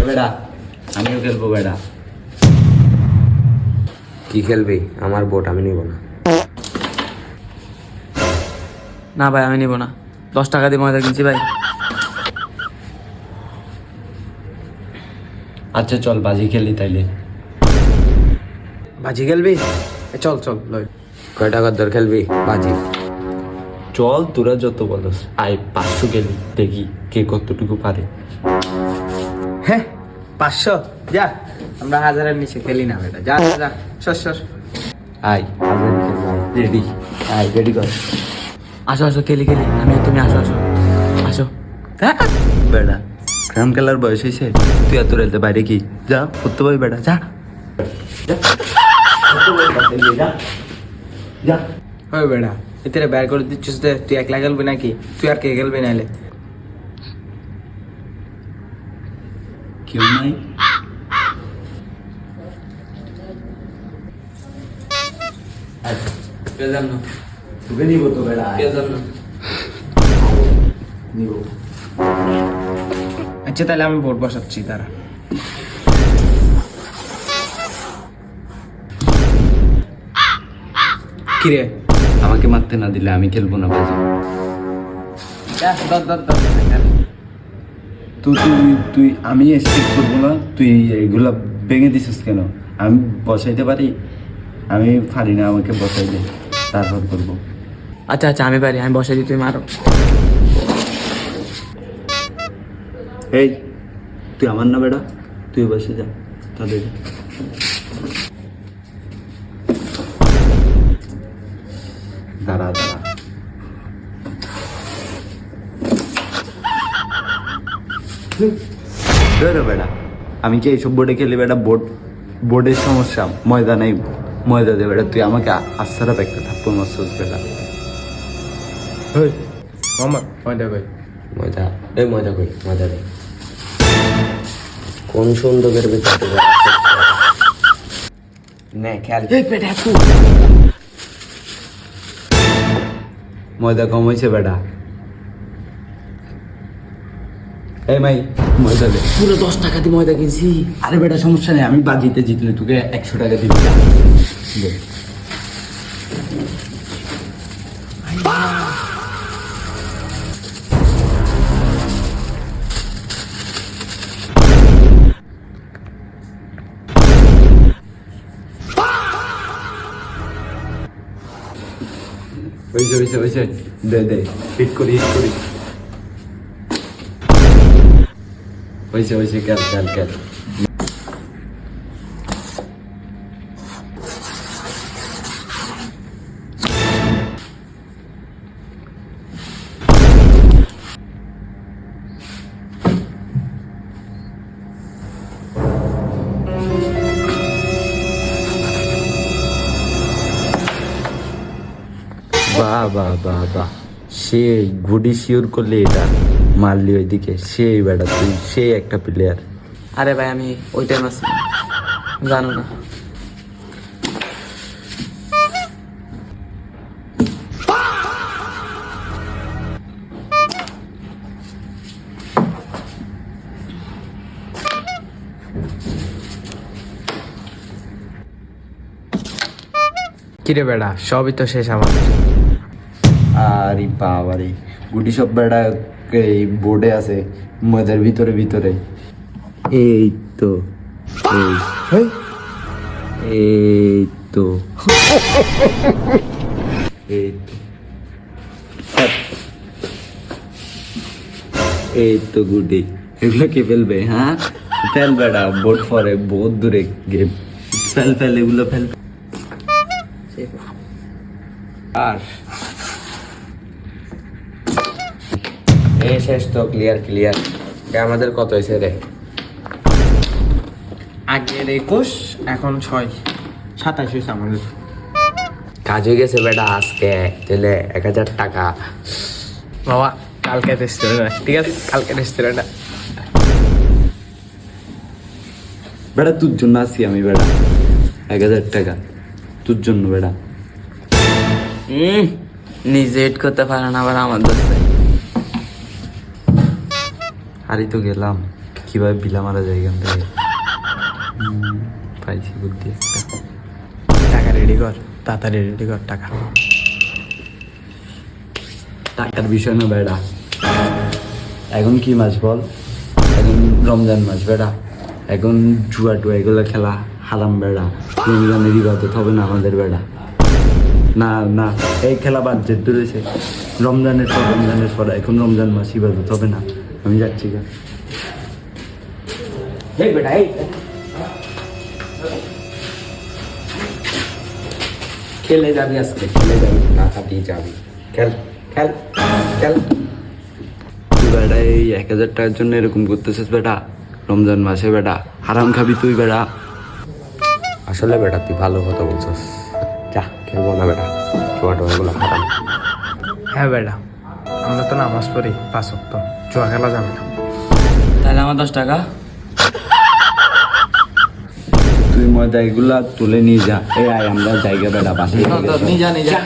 বেটা আমিও খেলবো বেটা। কি খেলবি? আমার বোট আমি নিব না। না ভাই আমি নিব না, 10 টাকা দিয়ে ময়দা কিনছি ভাই। আচ্ছা চল বাজি খেলি তাইলে। বাজি খেলবি? চল চল লয়। কয় টাকার দর খেলবি বাজি? চল তোরা যত বলস, আয় 500 খেলি, দেখি কে কতটুকু পারে। হ্যাঁ 500 যা, আমরা 1000-এর নিচে খেলি না বেটা। যা যা সর সর। আয় রেডি, আয় রেডি কর। আসো আসো খেলি খেলি, আমি তুমি আসো আসো আসো। বেটা গ্রাম খেলার বয়স হয়েছে, তুই এত রেলতে বাইরে কি যা করতে পারি বেটা, যা যা। ওই বেটা এতে বের করে দিচ্ছিস যে তুই একলা খেলবি নাকি? তুই আর কে খেলবি নাইলে? কেউ নাই? খেললাম না, তোকে নিব তো বেটা, খেললাম না। নিব। আচ্ছা তাহলে আমি বোর্ড বসাচ্ছি, তারা কিরে আমাকে মারতে না দিলে আমি খেলবো না বাজি। তুই তুই তুই আমি স্টিক করবো না, তুই এগুলা ভেঙে দিছিস কেন? আমি বসাইতে পারি? আমি পারি না, আমাকে বসাই দে তারপর করবো। আচ্ছা আচ্ছা আমি পারি, আমি বসাই দিই, তুই মারো। এই তুই আমার না বেটা, তুই বসে যা তাদের। দাঁড়া দাঁড়া, ধরো বেটা, আমি কি এইসব বোর্ডে খেলি বেটা? বোর্ডের সমস্যা, ময়দা নেই, ময়দা দে বেটা। তুই আমাকে আস্তারা একটা থাপ্পড় মারছিস বেটা। ময়দা কই? ময়দা এই ময়দা কই? ময়দা দে। কোন সুন্দরের ভিতরে নে খেল। ময়দা কম হয়েছে বেটা। এই মাই ময়দা দে। পুরো 10 টাকা দিয়ে ময়দা কিনছি। আরে বেটা সমস্যা নেই, আমি বাজিতে জিতলে তোকে 100 টাকা দিবি। দে। হয়েছে হয়েছে হয়েছে, দে দে, হিট করি হিট করি। হয়েছে হয়েছে, খেল খেল খেল। বাহ বাহ বাহ বাহ, সেই গুডি শিওর করলে এটা মারলি ওইদিকে, সেই বেটা তুই সেই একটা প্লেয়ার। আরে ভাই আমি ওই টাইম আছি, জানো না। কিরে বেড়া, সবই তো শেষ আমার। আরে বাবারে, গুডি সব বেটা এই বোর্ডে আছে, ময়দার ভিতরে ভিতরে। এই তো এই এই তো এই তো এই তো গুডি, এগুলো কে ফেলবে? হ্যাঁ ফেল বেটা, বোর্ড ফরে বহুত দূরে গেম, ফেল ফেল এগুলো ফেল। আর এই শেষ তো, ক্লিয়ার ক্লিয়ার। আমাদের কত হয়েছে রে? আগের 21, এখন 6, 27 হয়েছে আমাদের। কাজ হয়ে গেছে বেটা আজকে, তাহলে 1000 টাকা। বাবা কালকে রেস্টুরেন্ট, ঠিক আছে কালকে রেস্টুরেন্ট। বেটা তোর জন্য আসি আমি বেটা, 1000 টাকা তোর জন্য বেটা। নিজে এড করতে পারে না আবার আমার দোস্ত। হারি তো গেলাম, কিভাবে বিলা মারা যায় এখান থেকে। পাইছি বুদ্ধি একটা। টাকা রেডি কর, তাড়াতাড়ি রেডি কর টাকা। টাকার বিষয় না বেড়া, এখন কি মাস বল? এখন রমজান মাস বেড়া, এখন জুয়া টুয়া এগুলো খেলা হারাম বেড়া। রমজানের ইবাদত হবে না আমাদের বেড়া। না না, এই খেলা বাদ যেতে রয়েছে রমজানের পর এখন রমজান মাস ইবাদত হবে না। আমি যাচ্ছি গা। এই বেটা এই খেলে যাবি আজকে, খেলে যাবি, টাকা দিয়ে যাবি, খেল খেল খেল। তুই বেটা এই 1000 টাকার জন্য এরকম করতেছিস বেটা? রমজান মাসে বেটা হারাম খাবি তুই বেটা। আসলে বেটা তুই ভালো কথা বলছিস, যা খেলবো না বেটা, ছোটো এগুলো খারাপ। হ্যাঁ বেটা, আমরা তো নামাজ পড়ি 5 ওয়াক্ত, জুয়া খেলা যাবে না। তাহলে আমার 10 টাকা। তুই ময়দা এগুলা তুলে নিয়ে যা। এই আয় আমরা জায়গা বেটা পাশে। নিয়ে যা